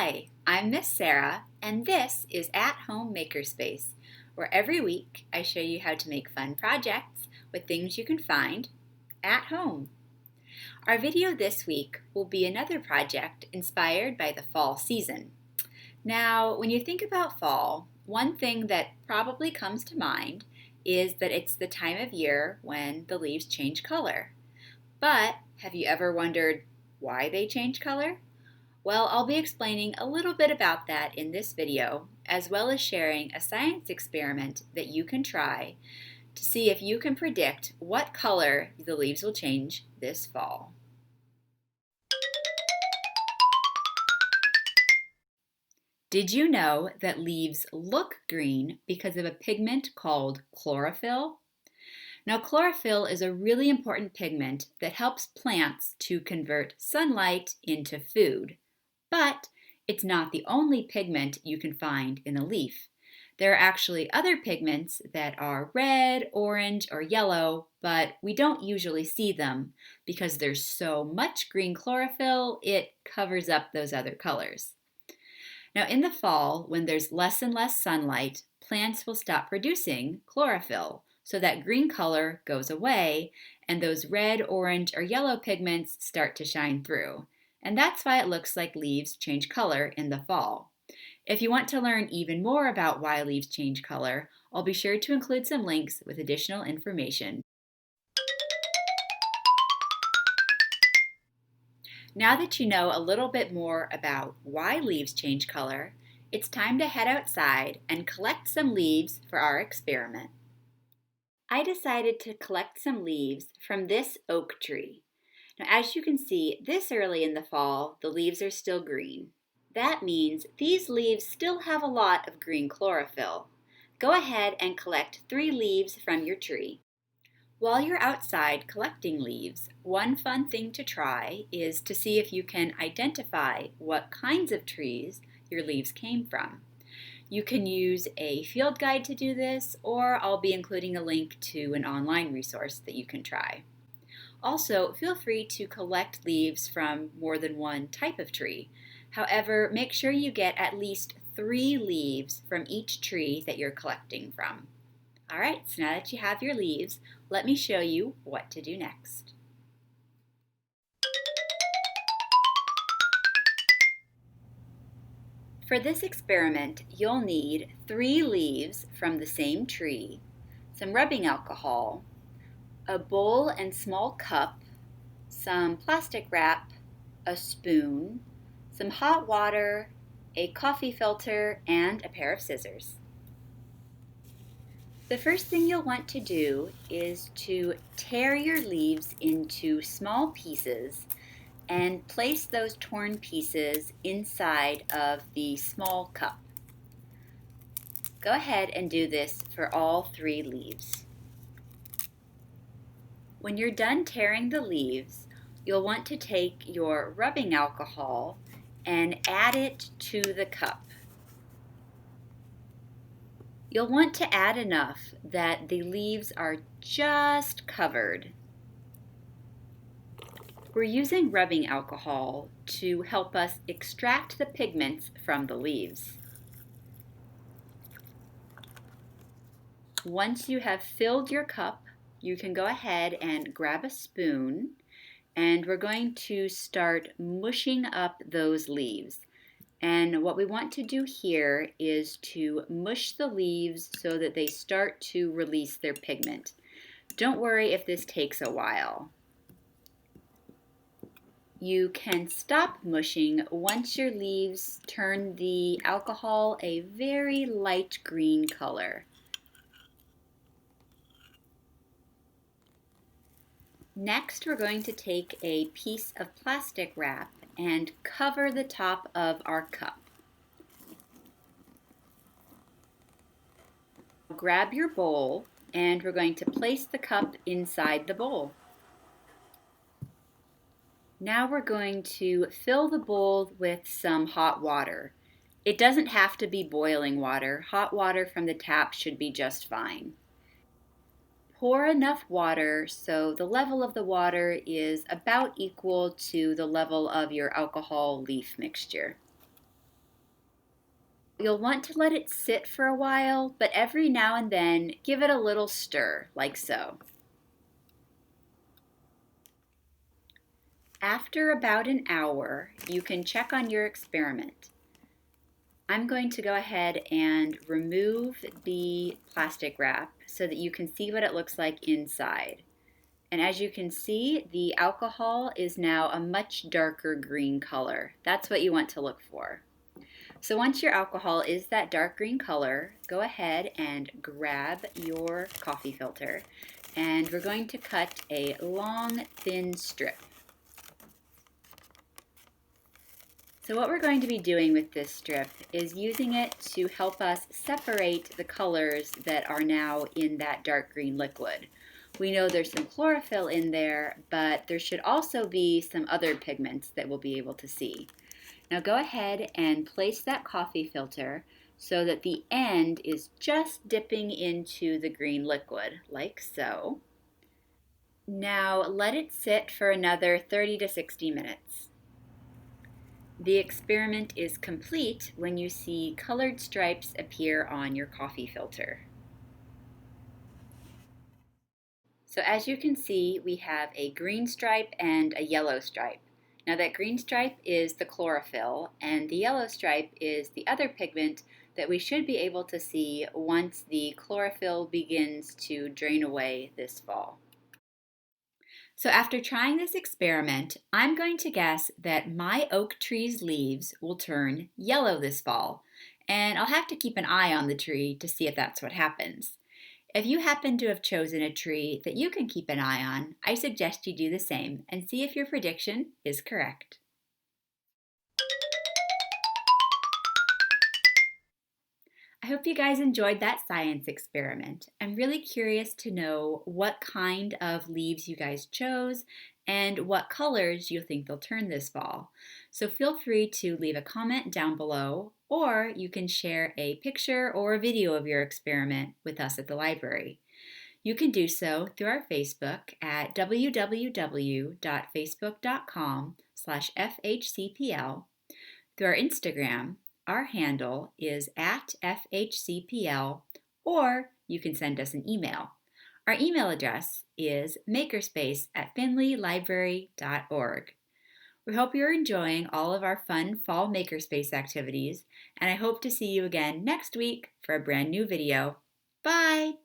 Hi, I'm Miss Sarah, and this is At Home Makerspace, where every week I show you how to make fun projects with things you can find at home. Our video this week will be another project inspired by the fall season. Now, when you think about fall, one thing that probably comes to mind is that it's the time of year when the leaves change color. But have you ever wondered why they change color? Well, I'll be explaining a little bit about that in this video, as well as sharing a science experiment that you can try to see if you can predict what color the leaves will change this fall. Did you know that leaves look green because of a pigment called chlorophyll? Now, chlorophyll is a really important pigment that helps plants to convert sunlight into food. But it's not the only pigment you can find in a leaf. There are actually other pigments that are red, orange, or yellow, but we don't usually see them because there's so much green chlorophyll, it covers up those other colors. Now, in the fall, when there's less and less sunlight, plants will stop producing chlorophyll, so that green color goes away and those red, orange, or yellow pigments start to shine through. And that's why it looks like leaves change color in the fall. If you want to learn even more about why leaves change color, I'll be sure to include some links with additional information. Now that you know a little bit more about why leaves change color, it's time to head outside and collect some leaves for our experiment. I decided to collect some leaves from this oak tree. Now, as you can see, this early in the fall, the leaves are still green. That means these leaves still have a lot of green chlorophyll. Go ahead and collect 3 leaves from your tree. While you're outside collecting leaves, one fun thing to try is to see if you can identify what kinds of trees your leaves came from. You can use a field guide to do this, or I'll be including a link to an online resource that you can try. Also, feel free to collect leaves from more than one type of tree. However, make sure you get at least 3 leaves from each tree that you're collecting from. All right, so now that you have your leaves, let me show you what to do next. For this experiment, you'll need 3 leaves from the same tree, some rubbing alcohol, a bowl and small cup, some plastic wrap, a spoon, some hot water, a coffee filter, and a pair of scissors. The first thing you'll want to do is to tear your leaves into small pieces and place those torn pieces inside of the small cup. Go ahead and do this for all 3 leaves. When you're done tearing the leaves, you'll want to take your rubbing alcohol and add it to the cup. You'll want to add enough that the leaves are just covered. We're using rubbing alcohol to help us extract the pigments from the leaves. Once you have filled your cup, you can go ahead and grab a spoon, and we're going to start mushing up those leaves. And what we want to do here is to mush the leaves so that they start to release their pigment. Don't worry if this takes a while. You can stop mushing once your leaves turn the alcohol a very light green color. Next, we're going to take a piece of plastic wrap and cover the top of our cup. Grab your bowl, and we're going to place the cup inside the bowl. Now we're going to fill the bowl with some hot water. It doesn't have to be boiling water. Hot water from the tap should be just fine. Pour enough water so the level of the water is about equal to the level of your alcohol leaf mixture. You'll want to let it sit for a while, but every now and then give it a little stir, like so. After about an hour, you can check on your experiment. I'm going to go ahead and remove the plastic wrap so that you can see what it looks like inside. And as you can see, the alcohol is now a much darker green color. That's what you want to look for. So once your alcohol is that dark green color, go ahead and grab your coffee filter, and we're going to cut a long, thin strip. So what we're going to be doing with this strip is using it to help us separate the colors that are now in that dark green liquid. We know there's some chlorophyll in there, but there should also be some other pigments that we'll be able to see. Now go ahead and place that coffee filter so that the end is just dipping into the green liquid, like so. Now let it sit for another 30 to 60 minutes. The experiment is complete when you see colored stripes appear on your coffee filter. So as you can see, we have a green stripe and a yellow stripe. Now that green stripe is the chlorophyll, and the yellow stripe is the other pigment that we should be able to see once the chlorophyll begins to drain away this fall. So after trying this experiment, I'm going to guess that my oak tree's leaves will turn yellow this fall, and I'll have to keep an eye on the tree to see if that's what happens. If you happen to have chosen a tree that you can keep an eye on, I suggest you do the same and see if your prediction is correct. I hope you guys enjoyed that science experiment. I'm really curious to know what kind of leaves you guys chose and what colors you think they'll turn this fall. So feel free to leave a comment down below, or you can share a picture or a video of your experiment with us at the library. You can do so through our Facebook at www.facebook.com/FHCPL, through our Instagram. Our handle is @FHCPL, or you can send us an email. Our email address is makerspace@finleylibrary.org. We hope you're enjoying all of our fun fall Makerspace activities, and I hope to see you again next week for a brand new video. Bye!